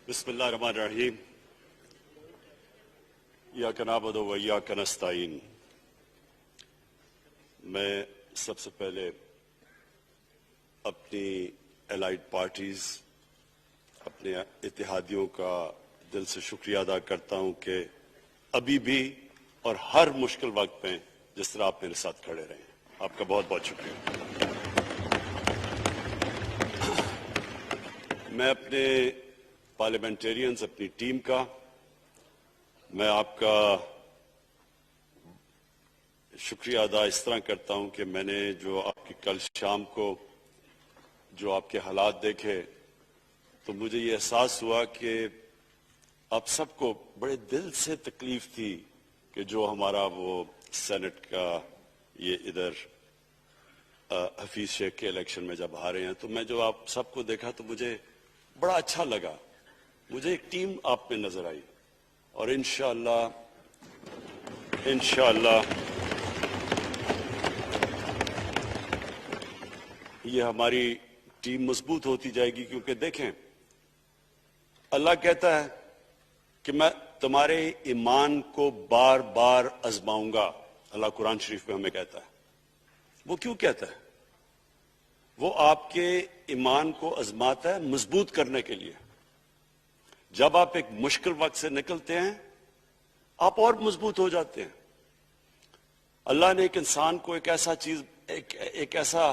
بسم اللہ الرحمن الرحیم ایاک نعبد و ایاک نستعین۔ میں سب سے پہلے اپنی الائڈ پارٹیز، اپنے اتحادیوں کا دل سے شکریہ ادا کرتا ہوں کہ ابھی بھی اور ہر مشکل وقت میں جس طرح آپ میرے ساتھ کھڑے رہے ہیں، آپ کا بہت بہت شکریہ۔ میں اپنے پارلیمنٹیرینز، اپنی ٹیم کا، میں آپ کا شکریہ ادا اس طرح کرتا ہوں کہ میں نے جو آپ کی کل شام کو جو آپ کے حالات دیکھے تو مجھے یہ احساس ہوا کہ آپ سب کو بڑے دل سے تکلیف تھی کہ جو ہمارا وہ سینٹ کا یہ ادھر حفیظ شیخ کے الیکشن میں جب ہارے ہیں، تو میں جو آپ سب کو دیکھا تو مجھے بڑا اچھا لگا، مجھے ایک ٹیم آپ میں نظر آئی، اور انشاءاللہ یہ ہماری ٹیم مضبوط ہوتی جائے گی، کیونکہ دیکھیں اللہ کہتا ہے کہ میں تمہارے ایمان کو بار بار آزماؤں گا۔ اللہ قرآن شریف میں ہمیں کہتا ہے۔ وہ کیوں کہتا ہے؟ وہ آپ کے ایمان کو آزماتا ہے مضبوط کرنے کے لیے۔ جب آپ ایک مشکل وقت سے نکلتے ہیں آپ اور مضبوط ہو جاتے ہیں۔ اللہ نے ایک انسان کو ایک ایسا چیز، ایک ایسا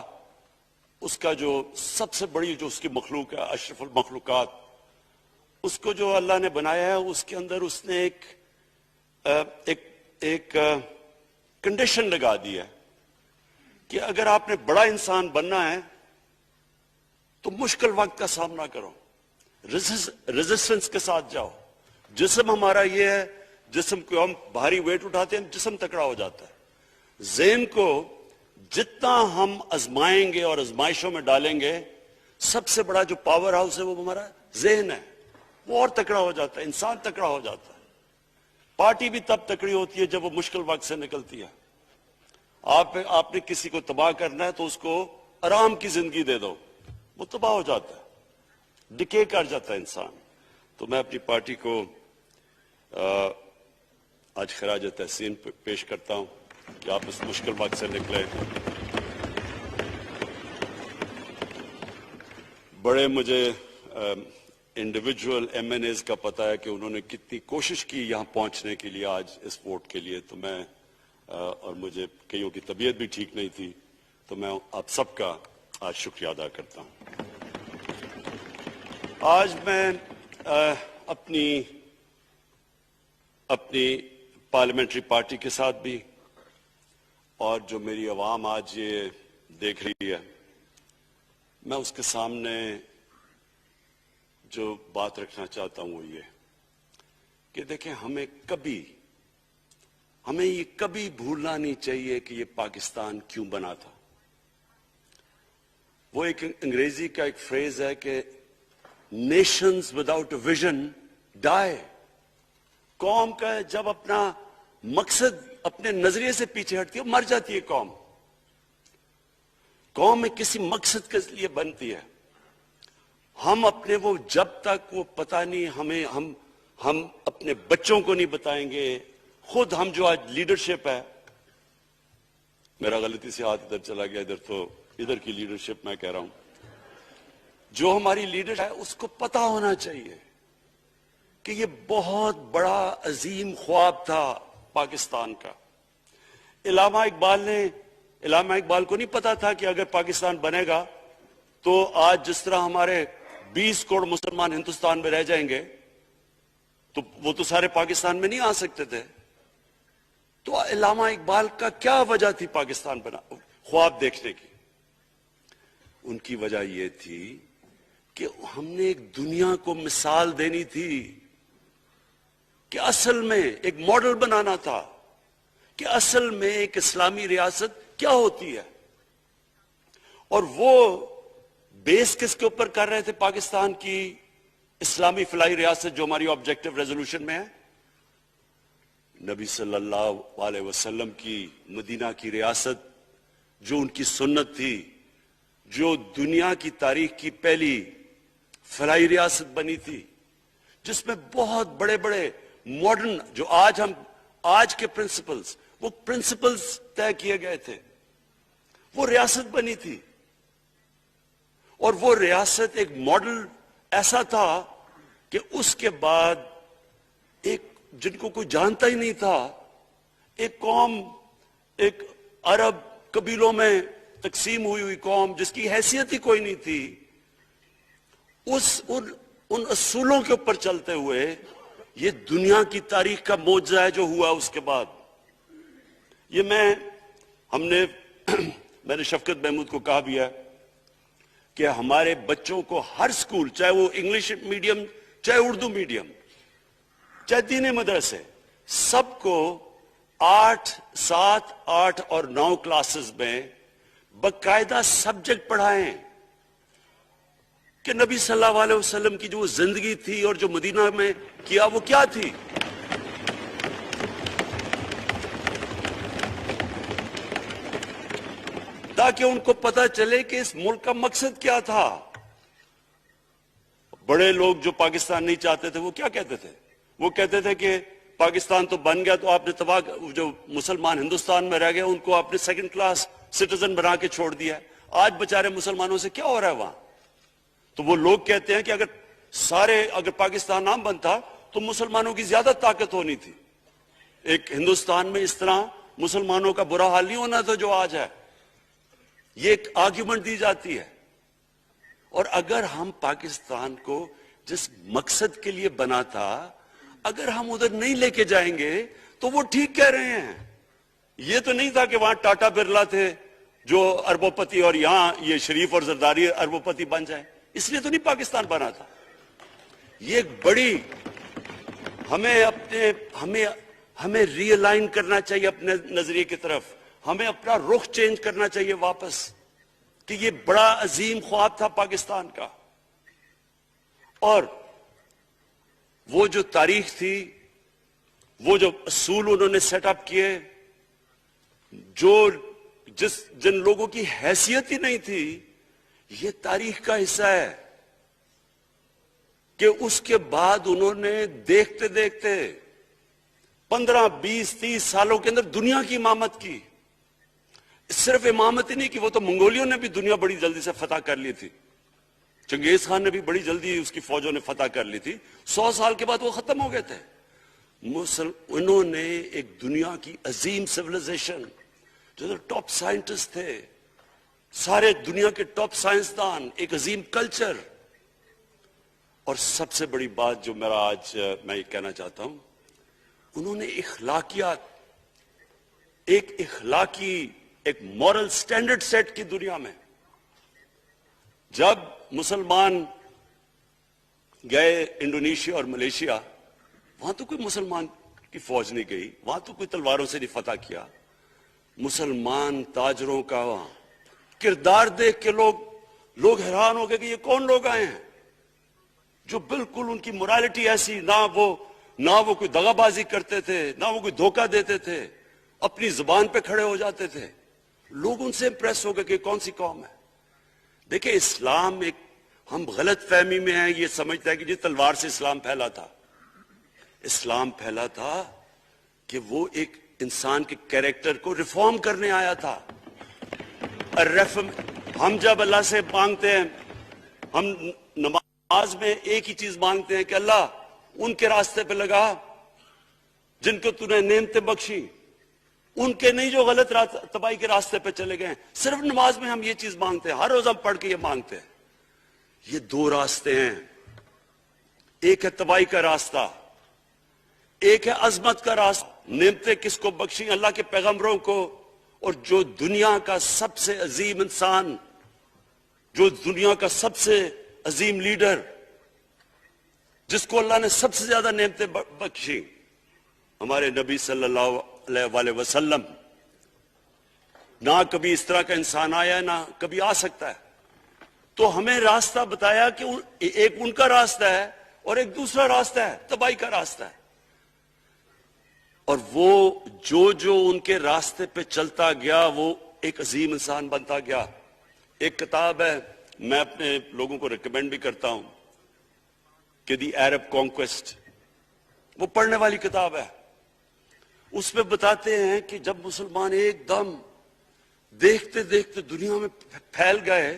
اس کا جو سب سے بڑی جو اس کی مخلوق ہے، اشرف المخلوقات، اس کو جو اللہ نے بنایا ہے، اس کے اندر اس نے ایک کنڈیشن لگا دی ہے کہ اگر آپ نے بڑا انسان بننا ہے تو مشکل وقت کا سامنا کرو، ریزسٹنس کے ساتھ جاؤ۔ جسم ہمارا یہ ہے، جسم کو ہم بھاری ویٹ اٹھاتے ہیں، جسم تکڑا ہو جاتا ہے۔ ذہن کو جتنا ہم آزمائیں گے اور آزمائشوں میں ڈالیں گے، سب سے بڑا جو پاور ہاؤس ہے وہ ہمارا ذہن ہے، وہ اور تکڑا ہو جاتا ہے، انسان تکڑا ہو جاتا ہے۔ پارٹی بھی تب تکڑی ہوتی ہے جب وہ مشکل وقت سے نکلتی ہے۔ آپ نے کسی کو تباہ کرنا ہے تو اس کو آرام کی زندگی دے دو، وہ تباہ ہو جاتا ہے، ڈکے کر جاتا ہے انسان۔ تو میں اپنی پارٹی کو آج خراج تحسین پیش کرتا ہوں کہ آپ اس مشکل وقت سے نکلے۔ بڑے مجھے انڈیویجول ایم این ایز کا پتا ہے کہ انہوں نے کتنی کوشش کی یہاں پہنچنے کے لیے، آج اس ووٹ کے لیے، تو میں اور مجھے کئیوں کی طبیعت بھی ٹھیک نہیں تھی، تو میں آپ سب کا آج شکریہ ادا کرتا ہوں۔ آج میں اپنی پارلیمنٹری پارٹی کے ساتھ بھی، اور جو میری عوام آج یہ دیکھ رہی ہے، میں اس کے سامنے جو بات رکھنا چاہتا ہوں وہ یہ کہ دیکھیں، ہمیں یہ کبھی بھولنا نہیں چاہیے کہ یہ پاکستان کیوں بنا تھا۔ وہ ایک انگریزی کا ایک فریز ہے کہ نیشنز وداؤٹ اے ویژن ڈائی۔ قوم کا جب اپنا مقصد اپنے نظریے سے پیچھے ہٹتی ہے، مر جاتی ہے قوم۔ قوم میں کسی مقصد کے لیے بنتی ہے۔ ہم اپنے وہ جب تک وہ پتہ نہیں ہم اپنے بچوں کو نہیں بتائیں گے، خود ہم جو آج لیڈرشپ ہے، میرا غلطی سے ہاتھ ادھر چلا گیا، ادھر کی لیڈرشپ میں کہہ رہا ہوں، جو ہماری لیڈر ہے اس کو پتہ ہونا چاہیے کہ یہ بہت بڑا عظیم خواب تھا پاکستان کا۔ علامہ اقبال کو نہیں پتا تھا کہ اگر پاکستان بنے گا تو آج جس طرح ہمارے 20 کروڑ مسلمان ہندوستان میں رہ جائیں گے، تو وہ تو سارے پاکستان میں نہیں آ سکتے تھے۔ تو علامہ اقبال کا کیا وجہ تھی پاکستان خواب دیکھنے کی؟ ان کی وجہ یہ تھی کہ ہم نے ایک دنیا کو مثال دینی تھی، کہ اصل میں ایک ماڈل بنانا تھا کہ اصل میں ایک اسلامی ریاست کیا ہوتی ہے۔ اور وہ بیس کس کے اوپر کر رہے تھے پاکستان کی اسلامی فلاحی ریاست جو ہماری آبجیکٹو ریزولوشن میں ہے؟ نبی صلی اللہ علیہ وسلم کی مدینہ کی ریاست، جو ان کی سنت تھی، جو دنیا کی تاریخ کی پہلی فلاحی ریاست بنی تھی، جس میں بہت بڑے بڑے ماڈرن جو آج کے پرنسپلز، وہ پرنسپلز طے کیے گئے تھے. وہ ریاست بنی تھی، اور وہ ریاست ایک ماڈل ایسا تھا کہ اس کے بعد ایک جن کو کوئی جانتا ہی نہیں تھا، ایک قوم، ایک عرب قبیلوں میں تقسیم ہوئی قوم جس کی حیثیت ہی کوئی نہیں تھی، ان اصولوں کے اوپر چلتے ہوئے یہ دنیا کی تاریخ کا معجزہ ہے جو ہوا اس کے بعد. یہ میں نے شفقت محمود کو کہا بھی ہے کہ ہمارے بچوں کو ہر سکول، چاہے وہ انگلش میڈیم، چاہے اردو میڈیم، چاہے دینی مدرسے، سب کو 8، 7، 8 اور 9 کلاسز میں باقاعدہ سبجیکٹ پڑھائیں کہ نبی صلی اللہ علیہ وسلم کی جو زندگی تھی اور جو مدینہ میں کیا وہ کیا تھی. تاکہ ان کو پتہ چلے کہ اس ملک کا مقصد کیا تھا. بڑے لوگ جو پاکستان نہیں چاہتے تھے وہ کیا کہتے تھے؟ وہ کہتے تھے کہ پاکستان تو بن گیا تو آپ نے تباہ، جو مسلمان ہندوستان میں رہ گئے ان کو آپ نے سیکنڈ کلاس سٹیزن بنا کے چھوڑ دیا ہے. آج بیچارے مسلمانوں سے کیا ہو رہا ہے وہاں؟ تو وہ لوگ کہتے ہیں کہ اگر پاکستان نہ بنتا تو مسلمانوں کی زیادہ طاقت ہونی تھی. ایک ہندوستان میں اس طرح مسلمانوں کا برا حال نہیں ہونا تھا جو آج ہے. یہ ایک آرگیومنٹ دی جاتی ہے. اور اگر ہم پاکستان کو جس مقصد کے لیے بنا تھا اگر ہم ادھر نہیں لے کے جائیں گے تو وہ ٹھیک کہہ رہے ہیں. یہ تو نہیں تھا کہ وہاں ٹاٹا برلا تھے جو اربوں پتی اور یہاں یہ شریف اور زرداری اربوں پتی بن جائیں. اس لیے تو نہیں پاکستان بنا تھا. یہ ایک بڑی ہمیں ری الائن کرنا چاہیے اپنے نظریے کی طرف. ہمیں اپنا رخ چینج کرنا چاہیے واپس کہ یہ بڑا عظیم خواب تھا پاکستان کا. اور وہ جو تاریخ تھی، وہ جو اصول انہوں نے سیٹ اپ کیے، جن لوگوں کی حیثیت ہی نہیں تھی، یہ تاریخ کا حصہ ہے کہ اس کے بعد انہوں نے دیکھتے دیکھتے 15، 20، 30 سالوں کے اندر دنیا کی امامت کی. صرف امامت ہی نہیں کی، وہ تو منگولیوں نے بھی دنیا بڑی جلدی سے فتح کر لی تھی. چنگیز خان نے بھی بڑی جلدی اس کی فوجوں نے فتح کر لی تھی. 100 سال کے بعد وہ ختم ہو گئے تھے. انہوں نے ایک دنیا کی عظیم سیویلائزیشن، جو ٹاپ سائنٹسٹ تھے، سارے دنیا کے ٹاپ سائنسدان، ایک عظیم کلچر. اور سب سے بڑی بات جو میں یہ کہنا چاہتا ہوں، انہوں نے اخلاقیات، ایک مورل سٹینڈرڈ سیٹ کی دنیا میں. جب مسلمان گئے انڈونیشیا اور ملیشیا، وہاں تو کوئی مسلمان کی فوج نہیں گئی، وہاں تو کوئی تلواروں سے نہیں فتح کیا. مسلمان تاجروں کا وہاں کردار دیکھ کے لوگ حیران ہو گئے کہ یہ کون لوگ آئے ہیں جو بالکل ان کی مورالٹی ایسی، نہ وہ کوئی دغا بازی کرتے تھے، نہ وہ کوئی دھوکہ دیتے تھے، اپنی زبان پہ کھڑے ہو جاتے تھے. لوگ ان سے امپریس ہو گئے کہ کون سی قوم ہے. دیکھیں اسلام ہم غلط فہمی میں ہیں، یہ سمجھتا ہے کہ تلوار سے اسلام پھیلا تھا. اسلام پھیلا تھا کہ وہ ایک انسان کے کیریکٹر کو ریفارم کرنے آیا تھا. ہم جب اللہ سے مانگتے ہیں، ہم نماز میں ایک ہی چیز مانگتے ہیں کہ اللہ ان کے راستے پہ لگا جن کو تو نے نعمتیں بخشی، ان کے نہیں جو غلط تباہی کے راستے پہ چلے گئے. صرف نماز میں ہم یہ چیز مانگتے ہیں، ہر روز ہم پڑھ کے یہ مانگتے ہیں. یہ 2 راستے ہیں، ایک ہے تباہی کا راستہ، ایک ہے عظمت کا راستہ. نعمتیں کس کو بخشی؟ اللہ کے پیغمبروں کو. اور جو دنیا کا سب سے عظیم انسان، جو دنیا کا سب سے عظیم لیڈر، جس کو اللہ نے سب سے زیادہ نعمتیں بخشی، ہمارے نبی صلی اللہ علیہ وسلم. نہ کبھی اس طرح کا انسان آیا، نہ کبھی آ سکتا ہے. تو ہمیں راستہ بتایا کہ ایک ان کا راستہ ہے اور ایک دوسرا راستہ ہے، تباہی کا راستہ ہے. اور وہ جو ان کے راستے پہ چلتا گیا وہ ایک عظیم انسان بنتا گیا. ایک کتاب ہے، میں اپنے لوگوں کو ریکمینڈ بھی کرتا ہوں کہ دی عرب کانکویسٹ، وہ پڑھنے والی کتاب ہے. اس میں بتاتے ہیں کہ جب مسلمان ایک دم دیکھتے دیکھتے دنیا میں پھیل گئے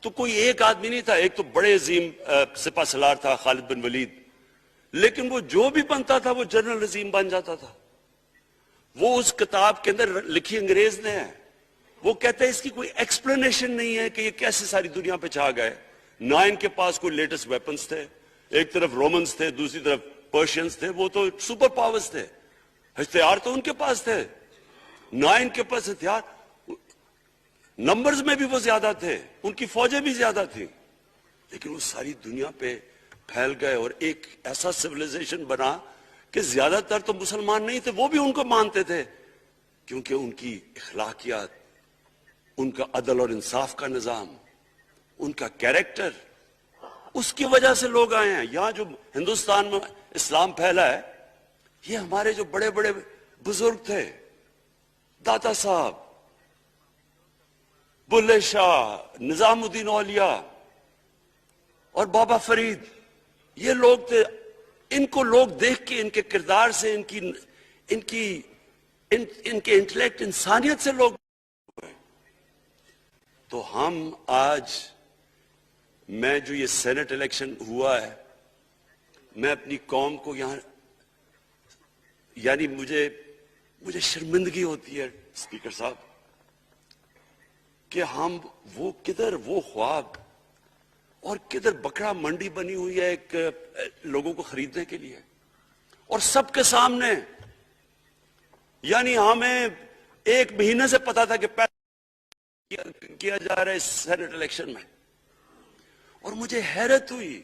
تو کوئی ایک آدمی نہیں تھا. ایک تو بڑے عظیم سپہ سالار تھا خالد بن ولید، لیکن وہ جو بھی بنتا تھا وہ جنرل عظیم بن جاتا تھا. وہ اس کتاب کے اندر لکھی انگریز نے ہے. وہ کہتے ہیں اس کی کوئی ایکسپلینیشن نہیں ہے کہ یہ کیسے ساری دنیا پہ چھا گئے. نہ ان کے پاس کوئی لیٹسٹ ویپنز تھے، ایک طرف رومنز تھے، دوسری طرف پرشینز تھے، وہ تو سپر پاورز تھے، ہتھیار تو ان کے پاس تھے. نہ ان کے پاس ہتھیار، نمبرز میں بھی وہ زیادہ تھے، ان کی فوجیں بھی زیادہ تھیں، لیکن وہ ساری دنیا پہ پھیل گئے اور ایک ایسا سیویلائزیشن بنا کہ زیادہ تر تو مسلمان نہیں تھے، وہ بھی ان کو مانتے تھے، کیونکہ ان کی اخلاقیات، ان کا عدل اور انصاف کا نظام، ان کا کیریکٹر، اس کی وجہ سے لوگ آئے ہیں. یہاں جو ہندوستان میں اسلام پھیلا ہے، یہ ہمارے جو بڑے بڑے بزرگ تھے، داتا صاحب، بلے شاہ، نظام الدین اولیاء اور بابا فرید، یہ لوگ تھے. ان کو لوگ دیکھ کے، ان کے کردار سے، ان کے انٹلیکٹ، انسانیت سے لوگ. تو ہم آج، میں جو یہ سینٹ الیکشن ہوا ہے، میں اپنی قوم کو یہاں، یعنی مجھے شرمندگی ہوتی ہے اسپیکر صاحب کہ ہم وہ کدھر وہ خواب اور کدھر بکرا منڈی بنی ہوئی ہے ایک لوگوں کو خریدنے کے لیے، اور سب کے سامنے. یعنی ہمیں ایک مہینے سے پتا تھا کہ کیا جا رہا ہے اس سینٹ الیکشن میں، اور مجھے حیرت ہوئی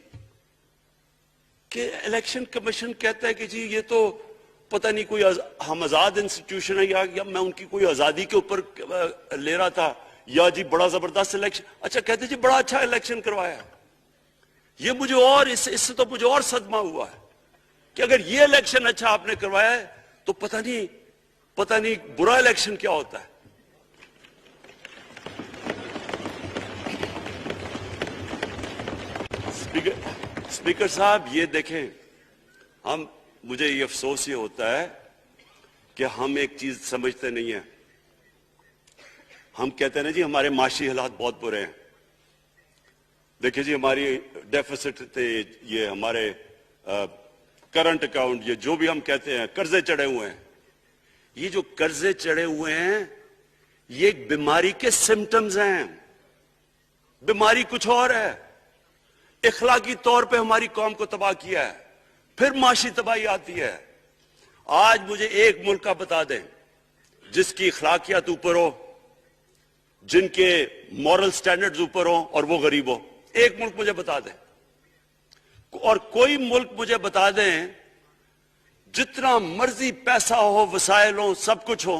کہ الیکشن کمیشن کہتا ہے کہ جی یہ تو پتہ نہیں کوئی ہم آزاد انسٹیٹیوشن ہے، یا میں ان کی کوئی آزادی کے اوپر لے رہا تھا، یا جی بڑا زبردست الیکشن. اچھا کہتے جی بڑا اچھا الیکشن کروایا. یہ مجھے اور اس سے تو مجھے اور صدمہ ہوا ہے کہ اگر یہ الیکشن اچھا آپ نے کروایا ہے تو پتہ نہیں برا الیکشن کیا ہوتا ہے. اسپیکر صاحب یہ دیکھیں، مجھے یہ افسوس یہ ہوتا ہے کہ ہم ایک چیز سمجھتے نہیں ہیں. ہم کہتے ہیں نا جی ہمارے معاشی حالات بہت برے ہیں. دیکھیں جی ہماری ڈیفیسٹ تھے، یہ ہمارے کرنٹ اکاؤنٹ، یہ جو بھی ہم کہتے ہیں، قرضے چڑھے ہوئے ہیں. یہ جو قرضے چڑھے ہوئے ہیں یہ ایک بیماری کے سمٹمز ہیں. بیماری کچھ اور ہے. اخلاقی طور پہ ہماری قوم کو تباہ کیا ہے، پھر معاشی تباہی آتی ہے. آج مجھے ایک ملک کا بتا دیں جس کی اخلاقیات اوپر ہو، جن کے مورل سٹینڈرڈز اوپر ہوں اور وہ غریب ہو. ایک ملک مجھے بتا دیں، اور کوئی ملک مجھے بتا دیں جتنا مرضی پیسہ ہو، وسائل ہو، سب کچھ ہو،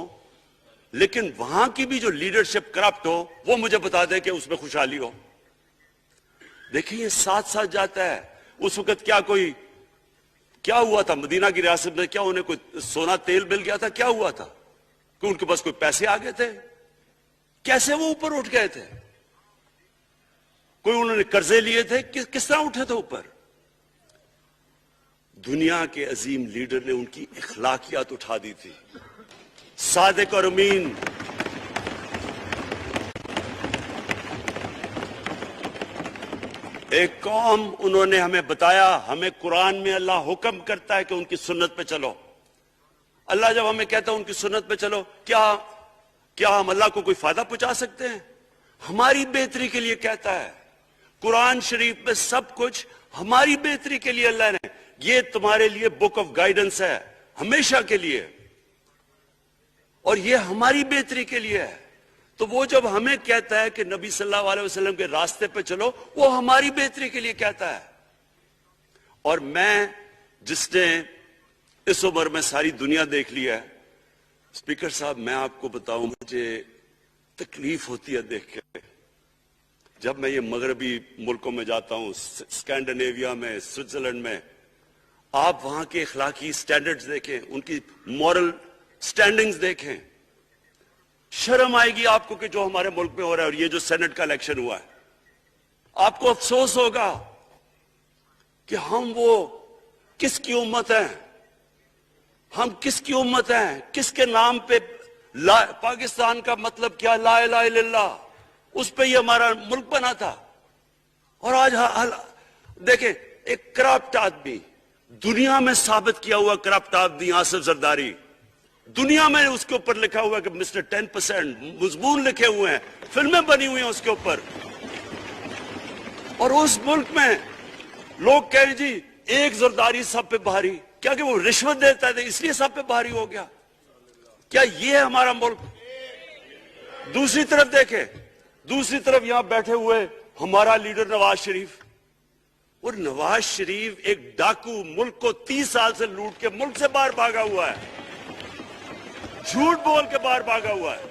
لیکن وہاں کی بھی جو لیڈرشپ کرپٹ ہو، وہ مجھے بتا دیں کہ اس میں خوشحالی ہو. دیکھیں یہ ساتھ ساتھ جاتا ہے. اس وقت کیا ہوا تھا مدینہ کی ریاست میں؟ کیا انہیں کوئی سونا تیل مل گیا تھا؟ کیا ہوا تھا کہ ان کے پاس کوئی پیسے آ گئے تھے؟ کیسے وہ اوپر اٹھ گئے تھے؟ کوئی انہوں نے قرضے لیے تھے؟ کس طرح اٹھے تھے اوپر؟ دنیا کے عظیم لیڈر نے ان کی اخلاقیات اٹھا دی تھی. صادق اور امین، ایک قوم انہوں نے ہمیں بتایا. ہمیں قرآن میں اللہ حکم کرتا ہے کہ ان کی سنت پہ چلو. اللہ جب ہمیں کہتا ہے ان کی سنت پہ چلو، کیا ہم اللہ کو کوئی فائدہ پہنچا سکتے ہیں؟ ہماری بہتری کے لیے کہتا ہے. قرآن شریف میں سب کچھ ہماری بہتری کے لیے اللہ نے، یہ تمہارے لیے بک آف گائیڈنس ہے ہمیشہ کے لیے، اور یہ ہماری بہتری کے لیے ہے. تو وہ جب ہمیں کہتا ہے کہ نبی صلی اللہ علیہ وسلم کے راستے پہ چلو، وہ ہماری بہتری کے لیے کہتا ہے. اور میں جس نے اس عمر میں ساری دنیا دیکھ لی ہے، اسپیکر صاحب میں آپ کو بتاؤں، مجھے تکلیف ہوتی ہے دیکھ کے. جب میں یہ مغربی ملکوں میں جاتا ہوں، اسکینڈینیویا میں، سوئٹزرلینڈ میں، آپ وہاں کے اخلاقی سٹینڈرڈز دیکھیں، ان کی مورل سٹینڈنگز دیکھیں، شرم آئے گی آپ کو کہ جو ہمارے ملک میں ہو رہا ہے. اور یہ جو سینٹ کا الیکشن ہوا ہے، آپ کو افسوس ہوگا کہ ہم وہ کس کی امت ہیں، ہم کس کی امت ہیں، کس کے نام پہ پاکستان کا مطلب کیا، لا الہ الا اللہ، اس پہ یہ ہمارا ملک بنا تھا. اور آج دیکھیں ایک کرپٹ آدمی، دنیا میں ثابت کیا ہوا کرپٹ آدمی آصف زرداری، دنیا میں اس کے اوپر لکھا ہوا کہ مسٹر 10%، مضمون لکھے ہوئے ہیں، فلمیں بنی ہوئی ہیں اس کے اوپر. اور اس ملک میں لوگ کہیں جی ایک زرداری سب پہ بھاری، کیا کہ وہ رشوت دیتا تھا اس لیے سب پہ بھاری ہو گیا؟ کیا یہ ہے ہمارا ملک؟ دوسری طرف دیکھیں، دوسری طرف یہاں بیٹھے ہوئے ہمارا لیڈر نواز شریف. اور نواز شریف ایک ڈاکو، ملک کو 30 سال سے لوٹ کے ملک سے باہر بھاگا ہوا ہے، جھوٹ بول کے باہر بھاگا ہوا ہے.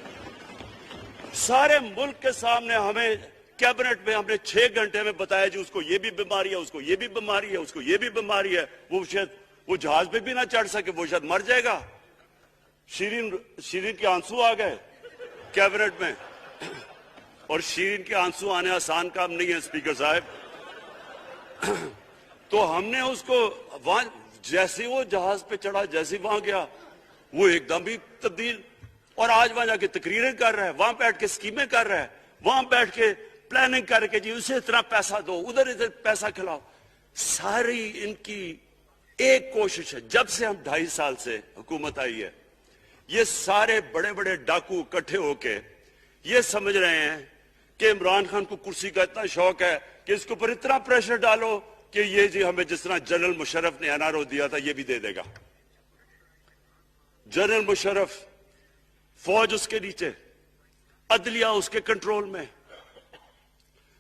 سارے ملک کے سامنے ہمیں کیبنٹ میں ہم نے 6 گھنٹے میں بتایا جی اس کو یہ بھی بیماری ہے، اس کو یہ بھی بیماری ہے، اس کو یہ بھی بیماری ہے، وہ شاید وہ جہاز پہ بھی نہ چڑھ سکے، وہ شاید مر جائے گا. شیرین کے آنسو آ گئے کیبنٹ میں، اور شیرین کے آنسو آنے آسان کام نہیں ہے اسپیکر صاحب. تو ہم نے اس کو وہاں جیسے وہ جہاز پہ چڑھا، جیسے وہاں گیا وہ ایک دم بھی تبدیل، اور آج وہاں جا کے تقریریں کر رہا ہے، وہاں بیٹھ کے اسکیمیں کر رہا ہے، وہاں بیٹھ کے پلاننگ کر کے جی اسے اتنا پیسہ دو، ادھر ادھر پیسہ کھلاؤ. ساری ان کی ایک کوشش ہے، جب سے ہم 2.5 سال سے حکومت آئی ہے، یہ سارے بڑے بڑے ڈاکو اکٹھے ہو کے یہ سمجھ رہے ہیں کہ عمران خان کو کرسی کا اتنا شوق ہے کہ اس کے اوپر اتنا پریشر ڈالو کہ یہ جی ہمیں جس طرح جنرل مشرف نے NRO دیا تھا یہ بھی دے دے گا. جنرل مشرف، فوج اس کے نیچے، عدلیہ اس کے کنٹرول میں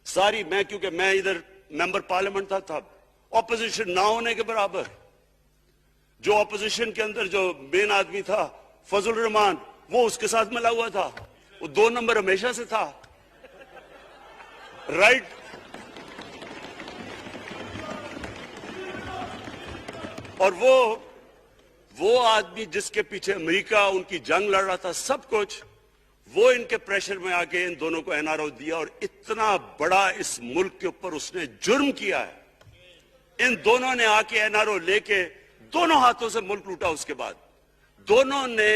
ساری. میں کیونکہ میں ادھر ممبر پارلیمنٹ تھا اپوزیشن نہ ہونے کے برابر. جو اپوزیشن کے اندر جو مین آدمی تھا فضل الرحمان، وہ اس کے ساتھ ملا ہوا تھا، وہ 2 نمبر ہمیشہ سے تھا، رائٹ. اور وہ آدمی جس کے پیچھے امریکہ ان کی جنگ لڑ رہا تھا، سب کچھ وہ ان کے پریشر میں آ کے ان دونوں کو NRO دیا. اور اتنا بڑا اس ملک کے اوپر اس نے جرم کیا ہے. ان دونوں نے آ کے NRO لے کے دونوں ہاتھوں سے ملک لوٹا. اس کے بعد دونوں نے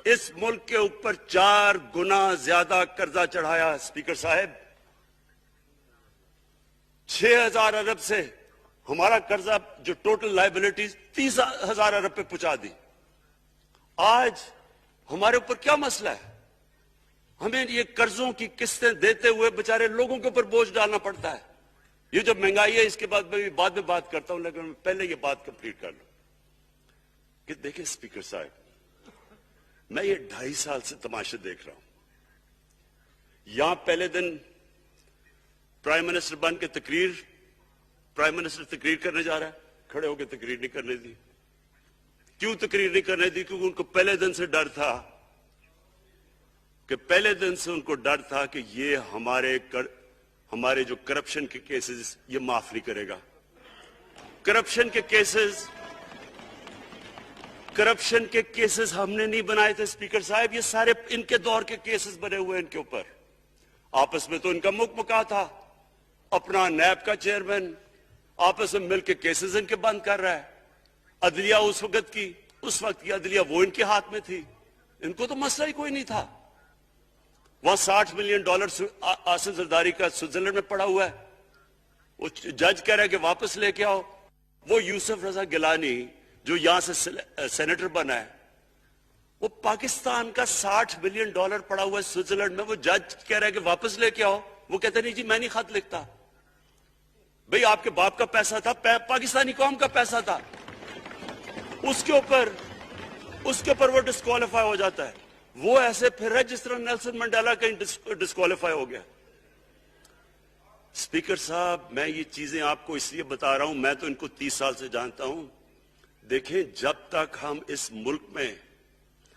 اس ملک کے اوپر 4 گنا زیادہ قرضہ چڑھایا. اسپیکر صاحب 6,000 ارب سے ہمارا قرضہ جو ٹوٹل لائبلٹیز 30,000 ارب پہ پہنچا دی. آج ہمارے اوپر کیا مسئلہ ہے؟ ہمیں یہ قرضوں کی قسطیں دیتے ہوئے بیچارے لوگوں کے اوپر بوجھ ڈالنا پڑتا ہے. یہ جو مہنگائی ہے اس کے بعد میں بعد میں بات کرتا ہوں، لیکن پہلے یہ بات کمپلیٹ کر لوں کہ دیکھیں اسپیکر صاحب، میں یہ 2.5 سال سے تماشے دیکھ رہا ہوں. یہاں پہلے دن پرائم منسٹر بن کے پرائم منسٹر تقریر کرنے جا رہا ہے، کھڑے ہو کے تقریر نہیں کرنے دی. کیوں تقریر نہیں کرنے دی؟ کیونکہ ان کو پہلے دن سے ڈر تھا کہ یہ ہمارے جو کرپشن کے کیسز یہ معاف نہیں کرے گا. کرپشن کے کیسز ہم نے نہیں بنائے تھے اسپیکر صاحب، یہ سارے ان کے دور کے کیسز بنے ہوئے ان کے اوپر. آپس میں تو ان کا مکا تھا، اپنا نیب کا چیئرمین آپس میں مل کے کیسز ان کے بند کر رہا ہے. عدلیہ اس وقت کی عدلیہ وہ ان کے ہاتھ میں تھی، ان کو تو مسئلہ ہی کوئی نہیں تھا. وہاں $60 ملین آصف زرداری کا سوئٹزرلینڈ میں پڑا ہوا ہے. وہ جج کہہ رہا ہے کہ واپس لے کے آؤ. وہ یوسف رضا گیلانی جو یہاں سے سینیٹر بنا ہے، وہ پاکستان کا $60 ملین پڑا ہوا ہے سوئٹزرلینڈ میں. وہ جج کہہ رہا ہے کہ واپس لے کے آؤ. وہ کہتے نہیں جی میں نہیں خط لکھتا. بھئی آپ کے باپ کا پیسہ تھا، پاکستانی قوم کا پیسہ تھا. اس کے اوپر وہ ڈسکوالیفائی ہو جاتا ہے. وہ ایسے پھر ہے جس طرح نیلسن منڈیلا کہیں ڈسکوالیفائی ہو گیا. اسپیکر صاحب میں یہ چیزیں آپ کو اس لیے بتا رہا ہوں، میں تو ان کو 30 سال سے جانتا ہوں. دیکھیں جب تک ہم اس ملک میں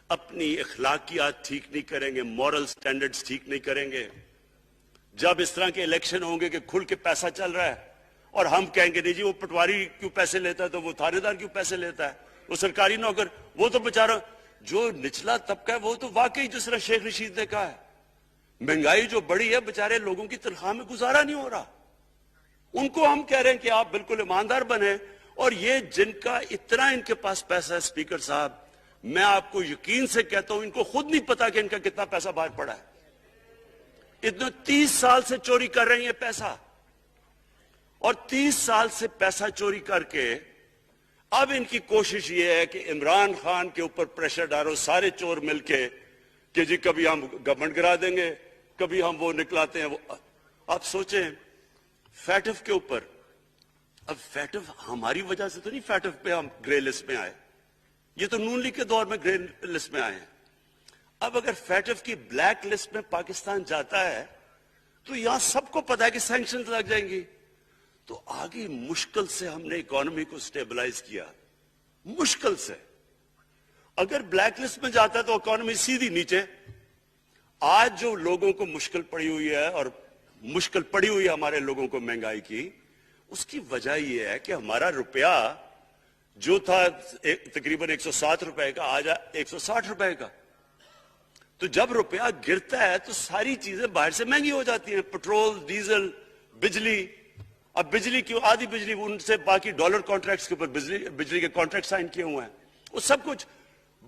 اپنی اخلاقیات ٹھیک نہیں کریں گے، مورل سٹینڈرڈز ٹھیک نہیں کریں گے، جب اس طرح کے الیکشن ہوں گے کہ کھل کے پیسہ چل رہا ہے اور ہم کہیں گے نہیں جی وہ پٹواری کیوں پیسے لیتا ہے، تو وہ تھانے دار کیوں پیسے لیتا ہے، وہ سرکاری نوکر، وہ تو بیچارہ جو نچلا طبقہ ہے وہ تو واقعی جس طرح شیخ رشید نے کہا ہے مہنگائی جو بڑی ہے بیچارے لوگوں کی تنخواہ میں گزارا نہیں ہو رہا. ان کو ہم کہہ رہے ہیں کہ آپ بالکل ایماندار بنیں. اور یہ جن کا اتنا ان کے پاس پیسہ ہے اسپیکر صاحب, میں آپ کو یقین سے کہتا ہوں ان کو خود نہیں پتا کہ ان کا کتنا پیسہ باہر پڑا ہے. اتنے 30 سال سے چوری کر رہے ہیں یہ پیسہ, اور 30 سال سے پیسہ چوری کر کے اب ان کی کوشش یہ ہے کہ عمران خان کے اوپر پریشر ڈالو سارے چور مل کے کہ جی کبھی ہم گورنمنٹ گرا دیں گے, کبھی ہم وہ نکلاتے ہیں. آپ سوچیں فیٹف کے اوپر, اب فیٹف ہماری وجہ سے تو نہیں فیٹف پہ ہم گرے لسٹ میں آئے, یہ تو نون لیگ کے دور میں گرے لسٹ میں آئے ہیں. اب اگر فیٹف کی بلیک لسٹ میں پاکستان جاتا ہے تو یہاں سب کو پتا ہے کہ سینکشنز لگ جائیں گی. تو آگے مشکل سے ہم نے اکانومی کو سٹیبلائز کیا, مشکل سے. اگر بلیک لسٹ میں جاتا ہے تو اکانومی سیدھی نیچے. آج جو لوگوں کو مشکل پڑی ہوئی ہے, اور مشکل پڑی ہوئی ہے ہمارے لوگوں کو مہنگائی کی, اس کی وجہ یہ ہے کہ ہمارا روپیہ جو تھا تقریباً 107 روپے کا, آج 160 روپے کا. تو جب روپیہ گرتا ہے تو ساری چیزیں باہر سے مہنگی ہو جاتی ہیں, پٹرول, ڈیزل, بجلی. اب بجلی کی آدھی بجلی ان سے باقی ڈالر کانٹریکٹس کے اوپر بجلی کے کانٹریکٹ سائن کیے ہوئے ہیں, وہ سب کچھ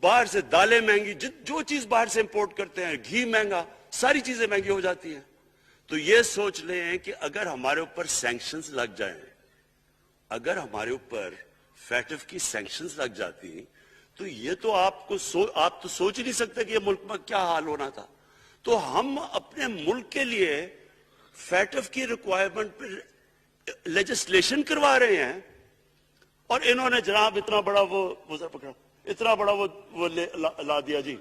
باہر سے. دالیں مہنگی, جو چیز باہر سے امپورٹ کرتے ہیں, گھی مہنگا, ساری چیزیں مہنگی ہو جاتی ہیں. تو یہ سوچ لیں کہ اگر ہمارے اوپر سینکشنز لگ جائیں, اگر ہمارے اوپر فیٹف کی سینکشنز لگ جاتی تو یہ تو آپ تو سوچ ہی نہیں سکتے کہ یہ ملک میں کیا حال ہونا تھا. تو ہم اپنے ملک کے لیے فیٹف کی ریکوائرمنٹ پر لیجسلیشن کروا رہے ہیں, اور انہوں نے جناب اتنا بڑا اتنا بڑا وہ لا دیا جی,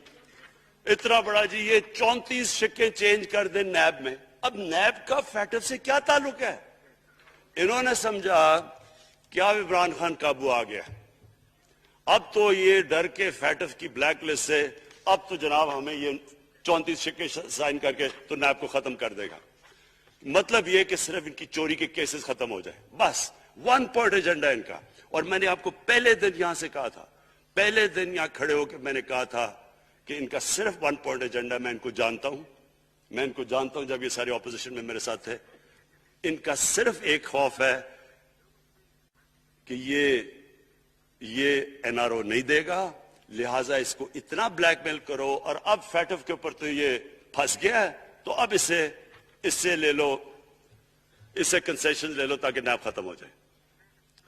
اتنا بڑا جی, یہ 34 شکیں چینج کر دیں نیب میں. اب نیب کا فیٹف سے کیا تعلق ہے؟ انہوں نے سمجھا کہ اب عمران خان قابو آ گیا, اب تو یہ ڈر کے فیٹف کی بلیک لسٹ سے اب تو جناب ہمیں یہ 34 شکیں سائن کر کے تو نیب کو ختم کر دے گا. مطلب یہ کہ صرف ان کی چوری کے کیسز ختم ہو جائے, بس 1 پوائنٹ ایجنڈا ان کا. اور میں نے آپ کو پہلے دن یہاں سے کہا تھا, پہلے دن یہاں کھڑے ہو کے میں نے کہا تھا کہ ان کا صرف 1 پوائنٹ ایجنڈا. میں ان کو جانتا ہوں, جب یہ سارے اپوزیشن میں میرے ساتھ تھے. ان کا صرف ایک خوف ہے کہ یہ NRO نہیں دے گا, لہٰذا اس کو اتنا بلیک میل کرو. اور اب فیٹف کے اوپر تو یہ پھنس گیا ہے, تو اب اس سے لے لو, اس سے کنسیشن لے لو تاکہ نیب ختم ہو جائے.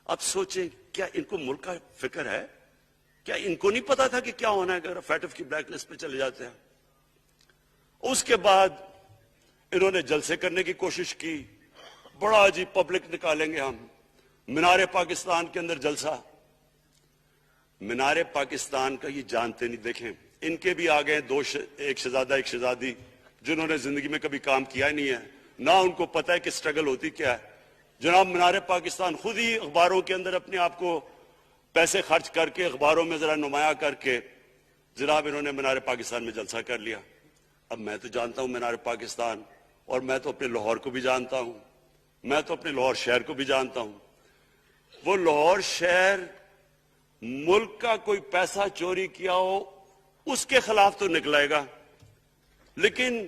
اب سوچیں, کیا ان کو ملک کا فکر ہے؟ کیا ان کو نہیں پتا تھا کہ کیا ہونا ہے اگر فیٹف کی بلیک لسٹ پہ چلے جاتے ہیں؟ اس کے بعد انہوں نے جلسے کرنے کی کوشش کی, بڑا جی پبلک نکالیں گے ہم, مینار پاکستان کے اندر جلسہ. مینار پاکستان کا یہ جانتے نہیں. دیکھیں ان کے بھی آگئے ایک شہزادہ ایک شہزادی جنہوں نے زندگی میں کبھی کام کیا ہی نہیں ہے, نہ ان کو پتہ ہے کہ سٹرگل ہوتی کیا ہے. جناب مینار پاکستان خود ہی اخباروں کے اندر اپنے آپ کو پیسے خرچ کر کے اخباروں میں ذرا نمایاں کر کے جناب انہوں نے مینار پاکستان میں جلسہ کر لیا. اب میں تو جانتا ہوں مینار پاکستان, اور میں تو اپنے لاہور کو بھی جانتا ہوں, میں تو اپنے لاہور شہر کو بھی جانتا ہوں. وہ لاہور شہر ملک کا کوئی پیسہ چوری کیا ہو اس کے خلاف تو نکلائے گا, لیکن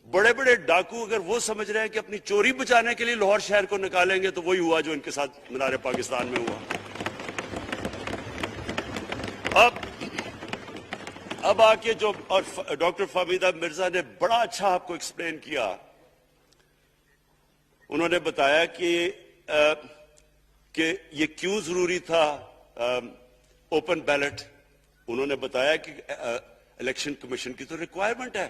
بڑے بڑے ڈاکو اگر وہ سمجھ رہے ہیں کہ اپنی چوری بچانے کے لیے لاہور شہر کو نکالیں گے تو وہی ہوا جو ان کے ساتھ مینار پاکستان میں ہوا. اب آ کے جو اور ڈاکٹر فہمیدہ مرزا نے بڑا اچھا آپ کو ایکسپلین کیا. انہوں نے بتایا کہ یہ کیوں ضروری تھا اوپن بیلٹ. انہوں نے بتایا کہ الیکشن کمیشن کی تو ریکوائرمنٹ ہے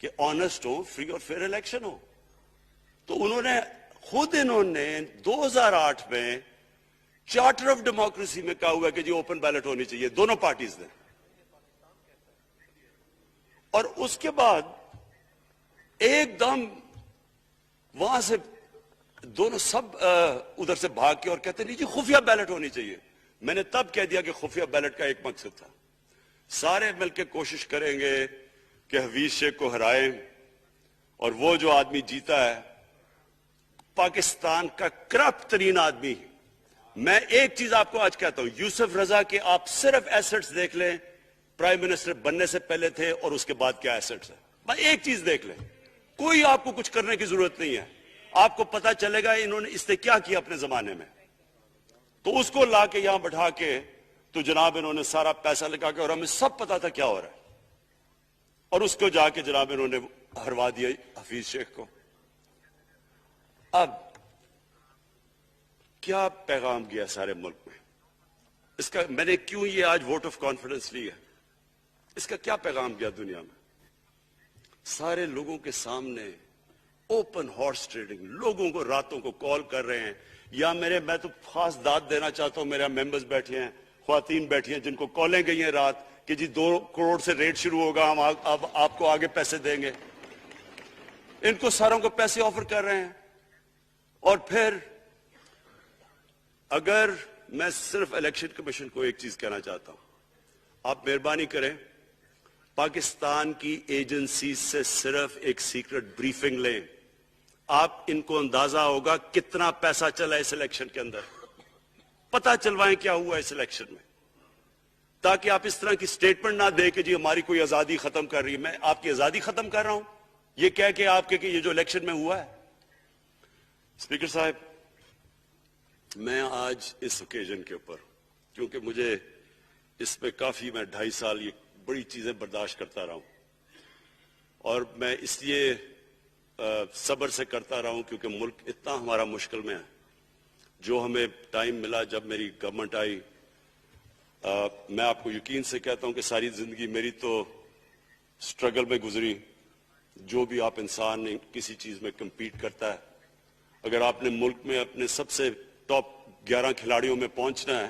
کہ آنسٹ ہو, فری اور فیئر الیکشن ہو. تو انہوں نے 2008 میں چارٹر آف ڈیموکریسی میں کہا ہوا کہ جی اوپن بیلٹ ہونی چاہیے دونوں پارٹیز نے. اور اس کے بعد ایک دم وہاں سے دونوں سب ادھر سے بھاگ کے اور کہتے نہیں جی خفیہ بیلٹ ہونی چاہیے. میں نے تب کہہ دیا کہ خفیہ بیلٹ کا ایک مقصد تھا, سارے مل کے کوشش کریں گے کہ حفیظ شیخ کو ہرائیں, اور وہ جو آدمی جیتا ہے پاکستان کا کرپٹ ترین آدمی. میں ایک چیز آپ کو آج کہتا ہوں, یوسف رضا کے آپ صرف ایسٹس دیکھ لیں, پرائم منسٹر بننے سے پہلے تھے اور اس کے بعد کیا ایسٹس ہے. بس ایک چیز دیکھ لیں, کوئی آپ کو کچھ کرنے کی ضرورت نہیں ہے. آپ کو پتا چلے گا انہوں نے اس نے کیا کیا اپنے زمانے میں. تو اس کو لا کے یہاں بٹھا کے تو جناب انہوں نے سارا پیسہ لگا کے, اور ہمیں سب پتا تھا کیا ہو رہا ہے, اور اس کو جا کے جناب انہوں نے ہروا دیا حفیظ شیخ کو. اب کیا پیغام گیا سارے ملک میں اس کا؟ میں نے کیوں یہ آج ووٹ آف کانفیڈنس لی ہے, اس کا کیا پیغام گیا دنیا میں؟ سارے لوگوں کے سامنے اوپن ہارس ٹریڈنگ, لوگوں کو راتوں کو کال کر رہے ہیں, یا میں تو خاص داد دینا چاہتا ہوں, میرے ممبرز بیٹھے ہیں, خواتین بیٹھی ہیں جن کو کالیں گئی ہیں رات کہ جی 2 کروڑ سے ریٹ شروع ہوگا, ہم اب آپ کو آگے پیسے دیں گے. ان کو ساروں کو پیسے آفر کر رہے ہیں. اور پھر اگر میں صرف الیکشن کمیشن کو ایک چیز کہنا چاہتا ہوں, آپ مہربانی کریں پاکستان کی ایجنسی سے صرف ایک سیکرٹ بریفنگ لیں, آپ ان کو اندازہ ہوگا کتنا پیسہ چلا اس الیکشن کے اندر, پتہ چلوائیں کیا ہوا اس الیکشن میں, تاکہ آپ اس طرح کی سٹیٹمنٹ نہ دیں کہ جی ہماری کوئی آزادی ختم کر رہی ہے. میں آپ کی آزادی ختم کر رہا ہوں یہ کہہ کے آپ کہ یہ جو الیکشن میں ہوا ہے. اسپیکر صاحب, میں آج اس اوکیزن کے اوپر, کیونکہ مجھے اس پہ کافی, میں 2.5 سال یہ بڑی چیزیں برداشت کرتا رہا ہوں, اور میں اس لیے صبر سے کرتا رہا ہوں کیونکہ ملک اتنا ہمارا مشکل میں ہے. جو ہمیں ٹائم ملا جب میری گورنمنٹ آئی, میں آپ کو یقین سے کہتا ہوں کہ ساری زندگی میری تو سٹرگل میں گزری. جو بھی آپ انسان کسی چیز میں کمپیٹ کرتا ہے, اگر آپ نے ملک میں اپنے سب سے ٹاپ 11 کھلاڑیوں میں پہنچنا ہے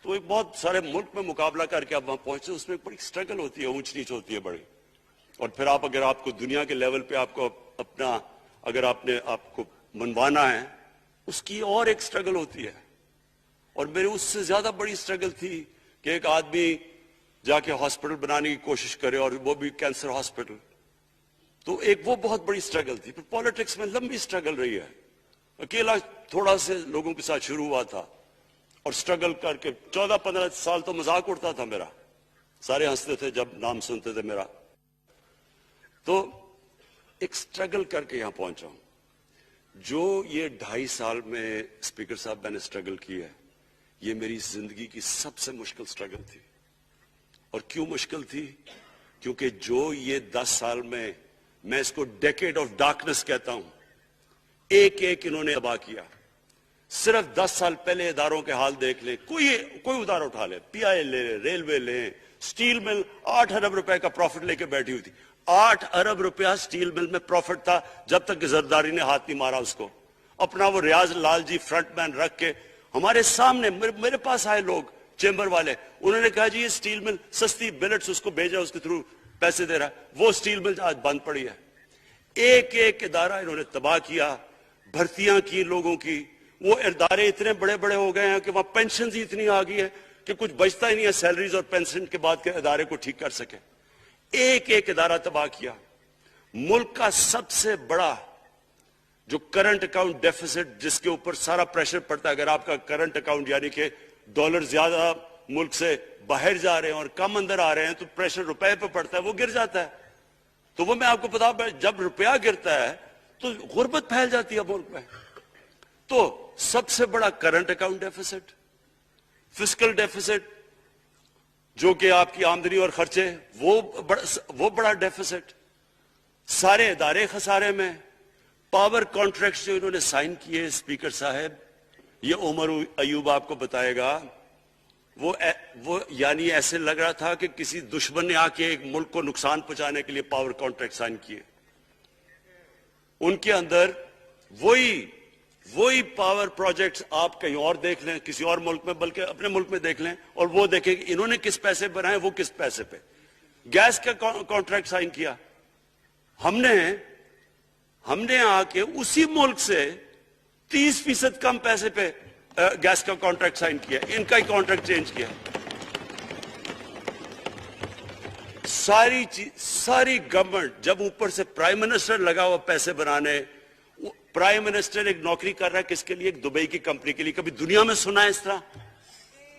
تو ایک بہت سارے ملک میں مقابلہ کر کے آپ وہاں پہنچتے ہیں, اس میں ایک بڑی سٹرگل ہوتی ہے, اونچ نیچ ہوتی ہے بڑی. اور پھر اگر آپ کو دنیا کے لیول پہ آپ کو اپنا, اگر آپ نے آپ کو منوانا ہے, اس کی اور ایک سٹرگل ہوتی ہے. اور میرے اس سے زیادہ بڑی سٹرگل تھی کہ ایک آدمی جا کے ہاسپٹل بنانے کی کوشش کرے, اور وہ بھی کینسر ہاسپٹل. تو ایک وہ بہت بڑی سٹرگل تھی. پھر پالیٹکس میں لمبی سٹرگل رہی ہے. اکیلا تھوڑا سے لوگوں کے ساتھ شروع ہوا تھا, اور سٹرگل کر کے 14-15 سال تو مذاق اڑتا تھا میرا, سارے ہنستے تھے جب نام سنتے تھے میرا. تو ایک سٹرگل کر کے یہاں پہنچا ہوں. جو یہ 2.5 سال میں اسپیکر صاحب میں نے سٹرگل کی ہے, یہ میری زندگی کی سب سے مشکل سٹرگل تھی. اور کیوں مشکل تھی؟ کیونکہ جو یہ 10 سال میں اس کو ڈیکیڈ آف ڈارکنس کہتا ہوں, ایک ایک انہوں نے تباہ کیا. صرف 10 سال پہلے اداروں کے حال دیکھ لیں, کوئی ادارہ اٹھا لیں, پی آئی لے لیں, ریلوے لیں, سٹیل مل 8 ارب روپے کا پروفٹ لے کے بیٹھی ہوئی تھی. 8 ارب روپیہ سٹیل مل میں پروفٹ تھا جب تک کہ زرداری نے ہاتھ نہیں مارا اس کو. اپنا وہ ریاض لال جی فرنٹ مین رکھ کے ہمارے سامنے, میرے پاس آئے لوگ چیمبر والے, انہوں نے کہا جی یہ سٹیل مل سستی بلٹس اس کو بھیجا, اس کے تھرو پیسے دے رہا ہے. وہ سٹیل مل آج بند پڑی ہے. ایک ایک ادارہ انہوں نے تباہ کیا, بھرتیاں کی لوگوں کی. وہ ادارے اتنے بڑے بڑے ہو گئے ہیں کہ وہاں پینشنز ہی اتنی آ گئی ہے کہ کچھ بچتا ہی نہیں ہے سیلریز اور پینشن کے بعد کے ادارے کو ٹھیک کر سکے. ایک ایک ادارہ تباہ کیا. ملک کا سب سے بڑا جو کرنٹ اکاؤنٹ ڈیفیسٹ, جس کے اوپر سارا پریشر پڑتا ہے, اگر آپ کا کرنٹ اکاؤنٹ یعنی کہ ڈالر زیادہ ملک سے باہر جا رہے ہیں اور کم اندر آ رہے ہیں تو پریشر روپے پہ پڑتا ہے, وہ گر جاتا ہے. تو وہ میں آپ کو بتا, جب روپیہ گرتا ہے تو غربت پھیل جاتی ہے ملک میں. تو سب سے بڑا current account deficit, fiscal deficits جو کہ آپ کی آمدنی اور خرچے, وہ بڑا ڈیفیسٹ. سارے ادارے خسارے میں. پاور کانٹریکٹس جو انہوں نے سائن کیے اسپیکر صاحب, یہ عمر ایوب آپ کو بتائے گا, وہ یعنی ایسے لگ رہا تھا کہ کسی دشمن نے آ کے ایک ملک کو نقصان پہنچانے کے لیے پاور کانٹریکٹ سائن کیے. ان کے اندر وہی پاور پروجیکٹس آپ کہیں اور دیکھ لیں, کسی اور ملک میں, بلکہ اپنے ملک میں دیکھ لیں, اور وہ دیکھیں کہ انہوں نے کس پیسے بنائے, وہ کس پیسے پہ. گیس کا کانٹریکٹ سائن کیا ہم نے آ کے اسی ملک سے 30% کم پیسے پہ گیس کا کانٹریکٹ سائن کیا, ان کا ہی کانٹریکٹ چینج کیا. ساری گورنمنٹ, جب اوپر سے پرائم منسٹر لگا ہوا پیسے بنانے. پرائم منسٹر ایک نوکری کر رہا ہے کس کے لیے؟ ایک دبئی کی کمپنی کے لیے. کبھی دنیا میں سنا ہے اس طرح؟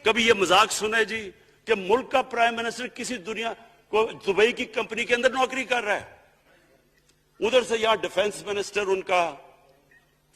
کبھی یہ مذاق سنا ہے جی کہ ملک کا پرائم منسٹر کسی دنیا کو دبئی کی کمپنی کے اندر نوکری کر رہا ہے؟ ادھر سے یہاں ڈیفنس منسٹر ان کا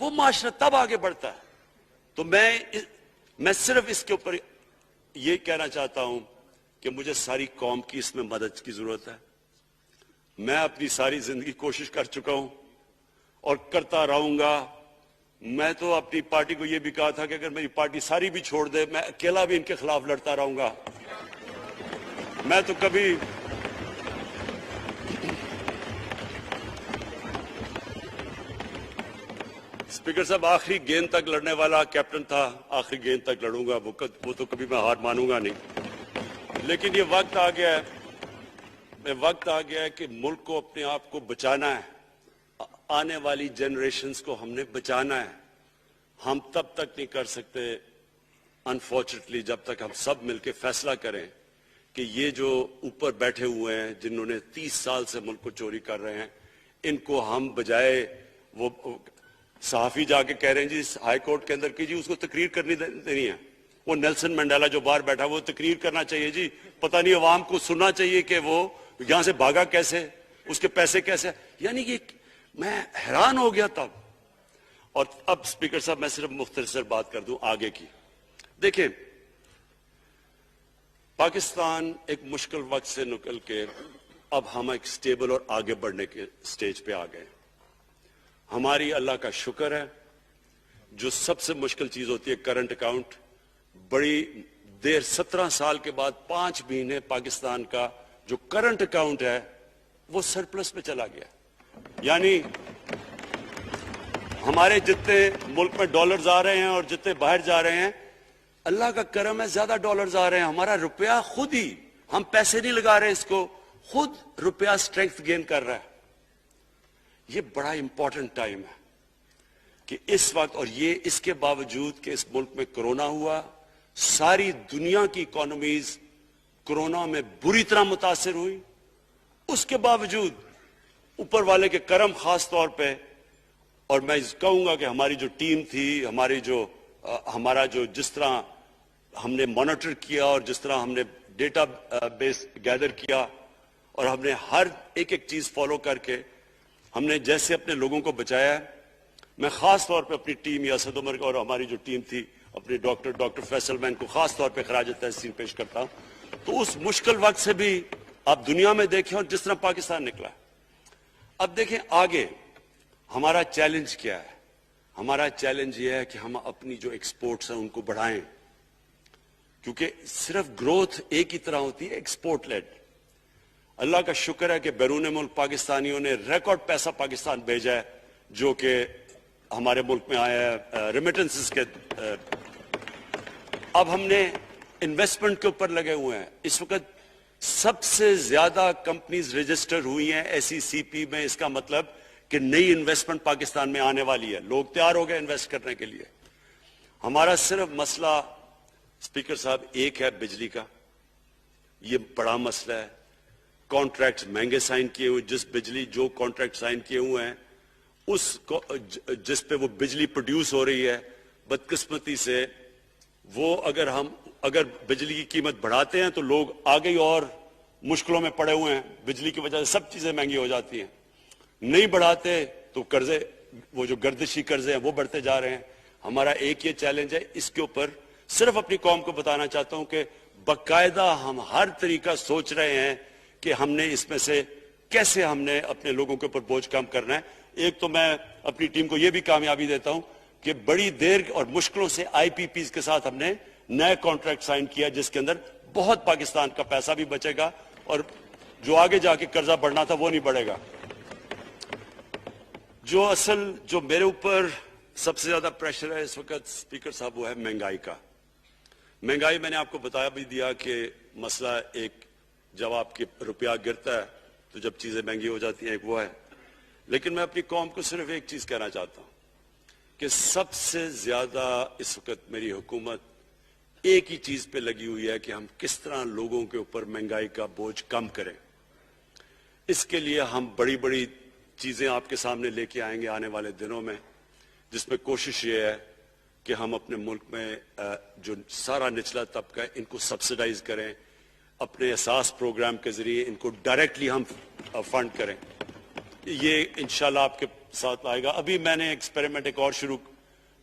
وہ معاشرہ تب آگے بڑھتا ہے. تو میں صرف اس کے اوپر یہ کہنا چاہتا ہوں کہ مجھے ساری قوم کی اس میں مدد کی ضرورت ہے. میں اپنی ساری زندگی کوشش کر چکا ہوں اور کرتا رہوں گا. میں تو اپنی پارٹی کو یہ بھی کہا تھا کہ اگر میری پارٹی ساری بھی چھوڑ دے میں اکیلا بھی ان کے خلاف لڑتا رہوں گا. میں تو کبھی اسپیکر صاحب آخری گیند تک لڑنے والا کیپٹن تھا. آخری گیند تک لڑوں گا، وہ تو کبھی میں ہار مانوں گا نہیں. لیکن یہ وقت آ گیا ہے کہ ملک کو اپنے آپ کو بچانا ہے. آنے والی جنریشنز کو ہم نے بچانا ہے. ہم تب تک نہیں کر سکتے انفارچونیٹلی جب تک ہم سب مل کے فیصلہ کریں کہ یہ جو اوپر بیٹھے ہوئے ہیں جنہوں نے 30 سال سے ملک کو چوری کر رہے ہیں، ان کو ہم بجائے وہ صحافی جا کے کہہ رہے ہیں جی ہائی کورٹ کے اندر کی جی اس کو تقریر کرنی دینی ہے. وہ نیلسن منڈیلا جو باہر بیٹھا وہ تقریر کرنا چاہیے جی. پتہ نہیں عوام کو سننا چاہیے کہ وہ یہاں سے بھاگا کیسے، اس کے پیسے کیسے. یعنی کہ میں حیران ہو گیا تب. اور اب اسپیکر صاحب میں صرف مختصر بات کر دوں آگے کی. دیکھیں پاکستان ایک مشکل وقت سے نکل کے اب ہم ایک سٹیبل اور آگے بڑھنے کے سٹیج پہ آ گئے. ہماری اللہ کا شکر ہے. جو سب سے مشکل چیز ہوتی ہے کرنٹ اکاؤنٹ، بڑی دیر 17 سال کے بعد 5 مہینے پاکستان کا جو کرنٹ اکاؤنٹ ہے وہ سرپلس میں چلا گیا. یعنی ہمارے جتنے ملک میں ڈالرز آ رہے ہیں اور جتنے باہر جا رہے ہیں، اللہ کا کرم ہے زیادہ ڈالرز آ رہے ہیں. ہمارا روپیہ خود ہی، ہم پیسے نہیں لگا رہے اس کو، خود روپیہ سٹرینگتھ گین کر رہا ہے. یہ بڑا امپورٹنٹ ٹائم ہے کہ اس وقت، اور یہ اس کے باوجود کہ اس ملک میں کرونا ہوا، ساری دنیا کی اکانومیز کرونا میں بری طرح متاثر ہوئی، اس کے باوجود اوپر والے کے کرم خاص طور پہ. اور میں کہوں گا کہ ہماری جو ٹیم تھی، ہمارا جو جس طرح ہم نے مانیٹر کیا اور جس طرح ہم نے ڈیٹا بیس گیدر کیا اور ہم نے ہر ایک چیز فالو کر کے ہم نے جیسے اپنے لوگوں کو بچایا ہے. میں خاص طور پہ اپنی ٹیم یاسد عمر اور ہماری جو ٹیم تھی اپنے ڈاکٹر فیصل، میں ان کو خاص طور پہ خراج تحسین پیش کرتا ہوں. تو اس مشکل وقت سے بھی آپ دنیا میں دیکھیں اور جس طرح پاکستان نکلا. اب دیکھیں آگے ہمارا چیلنج کیا ہے. ہمارا چیلنج یہ ہے کہ ہم اپنی جو ایکسپورٹس ہیں ان کو بڑھائیں، کیونکہ صرف گروتھ ایک ہی طرح ہوتی ہے، ایکسپورٹ لیڈ. اللہ کا شکر ہے کہ بیرون ملک پاکستانیوں نے ریکارڈ پیسہ پاکستان بھیجا ہے جو کہ ہمارے ملک میں آیا ہے ریمیٹنسز کے. اب ہم نے انویسٹمنٹ کے اوپر لگے ہوئے ہیں. اس وقت سب سے زیادہ کمپنیز رجسٹر ہوئی ہیں SECP میں. اس کا مطلب کہ نئی انویسٹمنٹ پاکستان میں آنے والی ہے. لوگ تیار ہو گئے انویسٹ کرنے کے لیے. ہمارا صرف مسئلہ اسپیکر صاحب ایک ہے بجلی کا. یہ بڑا مسئلہ ہے. کانٹریکٹ مہنگے سائن کیے ہوئے، جو کانٹریکٹ سائن کیے ہوئے ہیں جس پہ وہ بجلی پروڈیوس ہو رہی ہے، بدقسمتی سے وہ اگر بجلی کی قیمت بڑھاتے ہیں تو لوگ آگے ہی اور مشکلوں میں پڑے ہوئے ہیں. بجلی کی وجہ سے سب چیزیں مہنگی ہو جاتی ہیں. نہیں بڑھاتے تو قرضے، وہ جو گردشی قرضے ہیں وہ بڑھتے جا رہے ہیں. ہمارا ایک یہ چیلنج ہے. اس کے اوپر صرف اپنی قوم کو بتانا چاہتا ہوں کہ باقاعدہ ہم ہر طریقہ سوچ رہے ہیں کہ ہم نے اس میں سے کیسے ہم نے اپنے لوگوں کے اوپر بوجھ کم کرنا ہے. ایک تو میں اپنی ٹیم کو یہ بھی کامیابی دیتا ہوں کہ بڑی دیر اور مشکلوں سے IPPs کے ساتھ ہم نے نئے کانٹریکٹ سائن کیا جس کے اندر بہت پاکستان کا پیسہ بھی بچے گا اور جو آگے جا کے قرضہ بڑھنا تھا وہ نہیں بڑھے گا. جو میرے اوپر سب سے زیادہ پریشر ہے اس وقت اسپیکر صاحب وہ ہے مہنگائی کا. مہنگائی میں نے آپ کو بتایا بھی دیا کہ مسئلہ ایک جب آپ کے روپیہ گرتا ہے تو جب چیزیں مہنگی ہو جاتی ہیں ایک وہ ہے. لیکن میں اپنی قوم کو صرف ایک چیز کہنا چاہتا ہوں کہ سب سے زیادہ اس وقت میری حکومت ایک ہی چیز پہ لگی ہوئی ہے کہ ہم کس طرح لوگوں کے اوپر مہنگائی کا بوجھ کم کریں. اس کے لیے ہم بڑی بڑی چیزیں آپ کے سامنے لے کے آئیں گے آنے والے دنوں میں، جس میں کوشش یہ ہے کہ ہم اپنے ملک میں جو سارا نچلا طبقہ ہے ان کو سبسیڈائز کریں. اپنے احساس پروگرام کے ذریعے ان کو ڈائریکٹلی ہم فنڈ کریں. یہ انشاءاللہ آپ کے ساتھ لائے گا. ابھی میں نے ایکسپیریمنٹ ایک اور شروع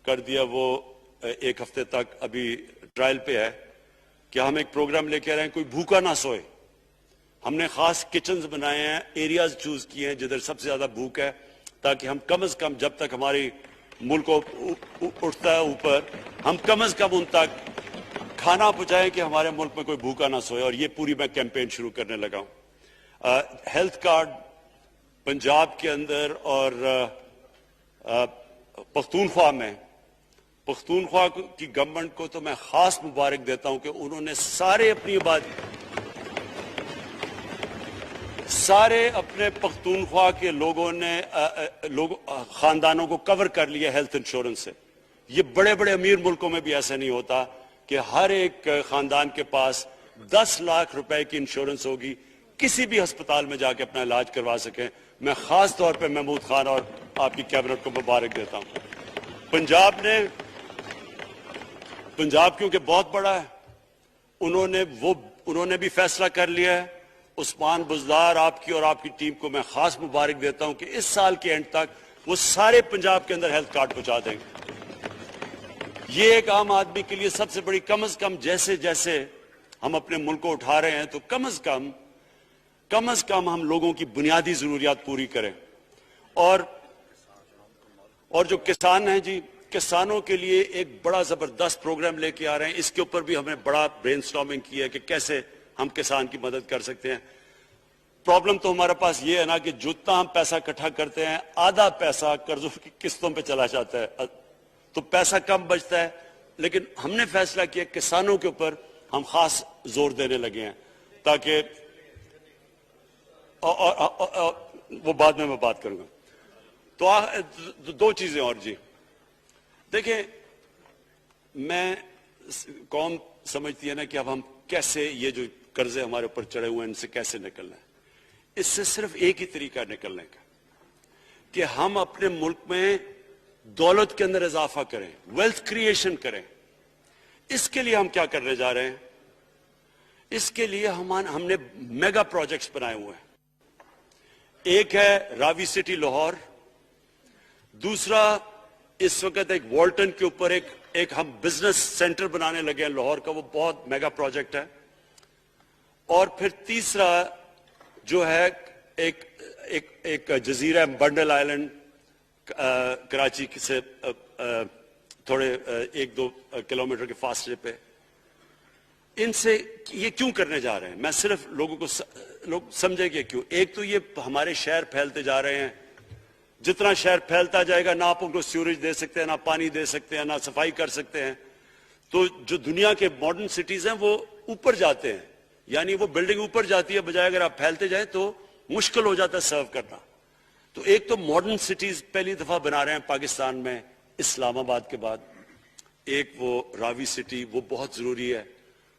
کر دیا, وہ ایک ہفتے تک ابھی ٹرائل پہ ہے, کہ ہم ایک پروگرام لے کے آ رہے ہیں کوئی بھوکا نہ سوئے. ہم نے خاص کچنز بنائے ہیں, ایریاز چوز کیے ہیں جدھر سب سے زیادہ بھوک ہے, تاکہ ہم کم از کم جب تک ہماری ملک اٹھتا ہے اوپر, ہم کم از کم ان تک کھانا پہنچائیں کہ ہمارے ملک میں کوئی بھوکا نہ سوئے. اور یہ پوری میں کیمپین شروع کرنے لگا ہوں. ہیلتھ کارڈ پنجاب کے اندر اور پختونخوا میں, پختونخوا کی گورنمنٹ کو تو میں خاص مبارک دیتا ہوں کہ انہوں نے سارے اپنے پختونخوا کے لوگوں نے خاندانوں کو کور کر لیا ہیلتھ انشورنس سے. یہ بڑے بڑے امیر ملکوں میں بھی ایسا نہیں ہوتا کہ ہر ایک خاندان کے پاس 10 لاکھ روپے کی انشورنس ہوگی, کسی بھی ہسپتال میں جا کے اپنا علاج کروا سکیں. میں خاص طور پہ محمود خان اور آپ کی کیبنٹ کو مبارک دیتا ہوں. پنجاب کیونکہ بہت بڑا ہے, انہوں نے بھی فیصلہ کر لیا ہے. عثمان بزدار آپ کی اور آپ کی ٹیم کو میں خاص مبارک دیتا ہوں کہ اس سال کے اینڈ تک وہ سارے پنجاب کے اندر ہیلتھ کارڈ پہنچا دیں گے. یہ ایک عام آدمی کے لیے سب سے بڑی, کم از کم جیسے جیسے ہم اپنے ملک کو اٹھا رہے ہیں تو کم از کم ہم لوگوں کی بنیادی ضروریات پوری کریں. اور جو کسان ہیں جی, کسانوں کے لیے ایک بڑا زبردست پروگرام لے کے آ رہے ہیں. اس کے اوپر بھی ہمیں بڑا برین سٹارمنگ کی ہے کہ کیسے ہم کسان کی مدد کر سکتے ہیں. پرابلم تو ہمارے پاس یہ ہے نا کہ جتنا ہم پیسہ اکٹھا کرتے ہیں, آدھا پیسہ قرضوں کی قسطوں پہ چلا جاتا ہے, تو پیسہ کم بچتا ہے. لیکن ہم نے فیصلہ کیا کسانوں کے اوپر ہم خاص زور دینے لگے ہیں, تاکہ وہ بعد میں بات کروں گا. تو 2 چیزیں اور جی. دیکھیں, میں قوم سمجھتی ہے نا کہ اب ہم کیسے یہ جو قرضے ہمارے اوپر چڑھے ہوئے ہیں ان سے کیسے نکلنا ہے. اس سے صرف ایک ہی طریقہ نکلنے کا کہ ہم اپنے ملک میں دولت کے اندر اضافہ کریں, ویلتھ کریشن کریں. اس کے لیے ہم کیا کرنے جا رہے ہیں؟ اس کے لیے ہم نے میگا پروجیکٹس بنائے ہوئے ہیں. ایک ہے راوی سٹی لاہور, دوسرا اس وقت ایک والٹن کے اوپر ایک ہم بزنس سینٹر بنانے لگے ہیں لاہور کا, وہ بہت میگا پروجیکٹ ہے. اور پھر تیسرا جو ہے ایک جزیرہ بنڈل آئلینڈ, کراچی سے تھوڑے 1-2 کلومیٹر کے فاصلے پہ. ان سے یہ کیوں کرنے جا رہے ہیں, میں صرف لوگ سمجھے کہ کیوں. ایک تو یہ ہمارے شہر پھیلتے جا رہے ہیں, جتنا شہر پھیلتا جائے گا نہ آپ ان کو سیوریج دے سکتے ہیں, نہ پانی دے سکتے ہیں, نہ صفائی کر سکتے ہیں. تو جو دنیا کے ماڈرن سٹیز ہیں وہ اوپر جاتے ہیں, یعنی وہ بلڈنگ اوپر جاتی ہے, بجائے اگر آپ پھیلتے جائیں تو مشکل ہو جاتا ہے سرو کرنا. تو ایک تو ماڈرن سٹیز پہلی دفعہ بنا رہے ہیں پاکستان میں اسلام آباد کے بعد. ایک وہ راوی سٹی, وہ بہت ضروری ہے.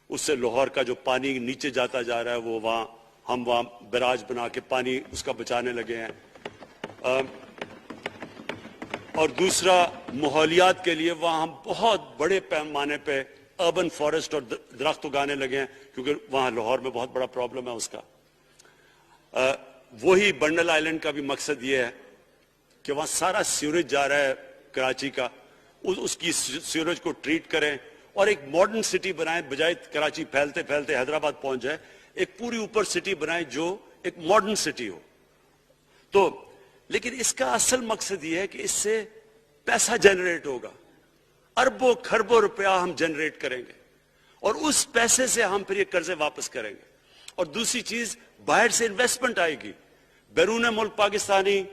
اس سے لاہور کا جو پانی نیچے جاتا جا رہا ہے وہ ہم وہاں بیراج بنا کے پانی اس کا بچانے لگے ہیں. اور دوسرا ماحولیات کے لیے وہاں ہم بہت بڑے پیمانے پہ اربن فارسٹ اور درخت اگانے لگے ہیں, کیونکہ وہاں لاہور میں بہت بڑا پرابلم ہے اس کا. وہی بنڈل آئلینڈ کا بھی مقصد یہ ہے کہ وہاں سارا سیوریج جا رہا ہے کراچی کا, اس کی سیوریج کو ٹریٹ کریں اور ایک ماڈرن سٹی بنائیں, بجائے کراچی پھیلتے پھیلتے حیدرآباد پہنچ جائے, ایک پوری اوپر سٹی بنائیں جو ایک ماڈرن سٹی ہو. تو لیکن اس کا اصل مقصد یہ ہے کہ اس سے پیسہ جنریٹ ہوگا, اربوں کھربوں روپیہ ہم جنریٹ کریں گے, اور اس پیسے سے ہم پھر یہ قرضے واپس کریں گے. اور دوسری چیز, باہر سے انویسٹمنٹ آئے گی. بیرون ملک پاکستانی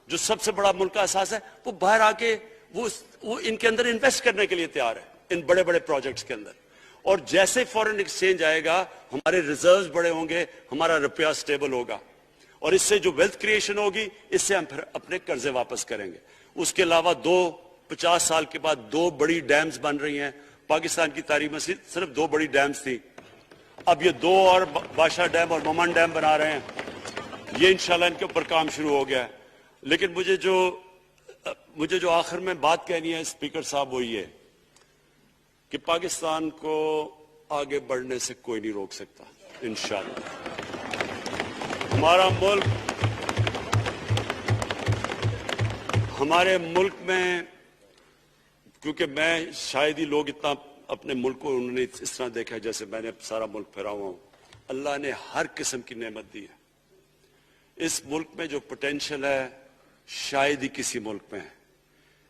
جو سب سے بڑا ملک کا اساس ہے, وہ باہر آ کے وہ ان کے اندر انویسٹ کرنے کے لیے تیار ہے, ان بڑے بڑے پروجیکٹس کے اندر. اور جیسے فورن ایکسچینج آئے گا, ہمارے ریزروز بڑے ہوں گے, ہمارا روپیہ سٹیبل ہوگا, اور اس سے جو ویلتھ کریشن ہوگی اس سے ہم پھر اپنے قرضے واپس کریں گے. اس کے علاوہ 50 سال کے بعد 2 بڑی ڈیمز بن رہی ہیں. پاکستان کی تاریخ میں صرف 2 بڑی ڈیمز تھی, اب یہ 2 اور بادشاہ ڈیم اور ممن ڈیم بنا رہے ہیں. یہ انشاءاللہ ان کے اوپر کام شروع ہو گیا ہے. لیکن مجھے جو آخر میں بات کہنی ہے اسپیکر صاحب, وہ یہ کہ پاکستان کو آگے بڑھنے سے کوئی نہیں روک سکتا انشاءاللہ. ہمارے ملک میں، کیونکہ میں شاید ہی لوگ اتنا اپنے ملک کو انہوں نے اس طرح دیکھا ہے جیسے میں نے سارا ملک پھیرا ہوا ہوں. اللہ نے ہر قسم کی نعمت دی ہے. اس ملک میں جو پوٹینشیل ہے شاید ہی کسی ملک میں ہے.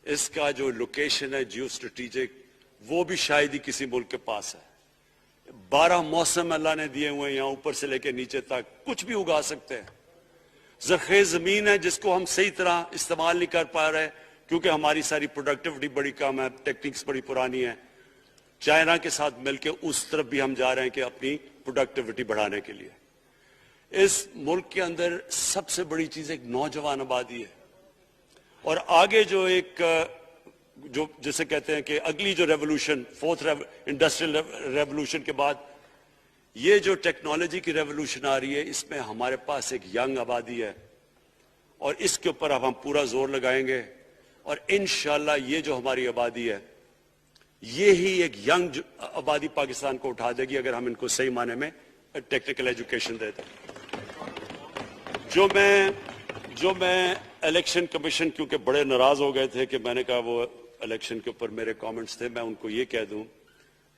اس کا جو لوکیشن ہے جیو اسٹریٹجک، وہ بھی شاید ہی کسی ملک کے پاس ہے. 12 موسم اللہ نے دیے ہوئے ہیں، یہاں اوپر سے لے کے نیچے تک کچھ بھی اگا سکتے ہیں. زرخیز زمین ہے جس کو ہم صحیح طرح استعمال نہیں کر پا رہے کیونکہ ہماری ساری پروڈکٹیوٹی بڑی کم ہے، ٹیکنیکس بڑی پرانی ہے. چائنا کے ساتھ مل کے اس طرف بھی ہم جا رہے ہیں کہ اپنی پروڈکٹیوٹی بڑھانے کے لیے. اس ملک کے اندر سب سے بڑی چیز ایک نوجوان آبادی ہے. اور آگے جو ایک جو جسے کہتے ہیں کہ اگلی جو ریولوشن، 4th انڈسٹریل ریولوشن کے بعد یہ جو ٹیکنالوجی کی ریولوشن آ رہی ہے، اس میں ہمارے پاس ایک ینگ آبادی ہے اور اس کے اوپر اب ہم پورا زور لگائیں گے. اور انشاءاللہ یہ جو ہماری آبادی ہے یہی ایک ینگ آبادی پاکستان کو اٹھا دے گی اگر ہم ان کو صحیح معنی میں ٹیکنیکل ایجوکیشن دے دیں. جو میں الیکشن کمیشن کیونکہ بڑے ناراض ہو گئے تھے کہ میں نے کہا وہ الیکشن کے اوپر میرے کامنٹس تھے، میں ان کو یہ کہہ دوں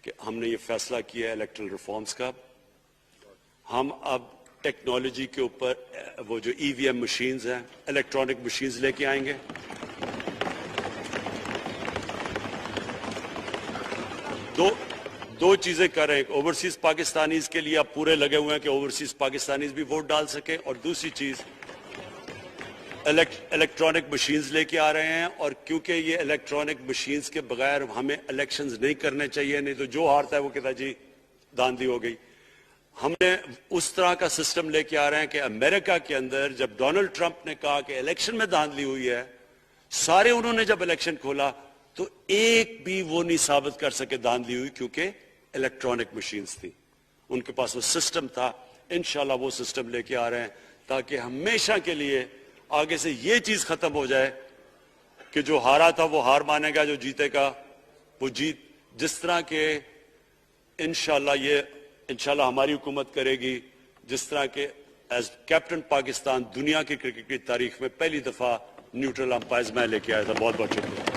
کہ ہم نے یہ فیصلہ کیا ہے الیکٹرل ریفارمز کا. ہم اب ٹیکنالوجی کے اوپر وہ جو ای وی ایم مشینز ہیں، الیکٹرانک مشینز لے کے آئیں گے. دو چیزیں کر رہے ہیں. اوورسیز پاکستانیز کے لیے آپ پورے لگے ہوئے ہیں کہ اوورسیز پاکستانیز بھی ووٹ ڈال سکیں، اور دوسری چیز الیکٹرانک مشینز لے کے آ رہے ہیں. اور کیونکہ یہ الیکٹرانک مشینز کے بغیر ہمیں الیکشنز نہیں کرنے چاہیے، نہیں تو جو ہارتا ہے وہ کہتا ہے جی داندھی ہو گئی. ہم نے اس طرح کا سسٹم لے کے آ رہے ہیں کہ امریکہ کے اندر جب ڈونلڈ ٹرمپ نے کہا کہ الیکشن میں دھاندلی ہوئی ہے، سارے انہوں نے جب الیکشن کھولا تو ایک بھی وہ نہیں ثابت کر سکے دھاندلی ہوئی کیونکہ الیکٹرانک مشینز تھی، ان کے پاس وہ سسٹم تھا. انشاءاللہ وہ سسٹم لے کے آ رہے ہیں تاکہ ہمیشہ کے لیے آگے سے یہ چیز ختم ہو جائے کہ جو ہارا تھا وہ ہار مانے گا، جو جیتے گا وہ جیت. جس طرح کہ انشاءاللہ ہماری حکومت کرے گی، جس طرح کہ ایز کیپٹن پاکستان دنیا کی کرکٹ کی تاریخ میں پہلی دفعہ نیوٹرل امپائرز میں لے کے آیا تھا. بہت بہت شکریہ.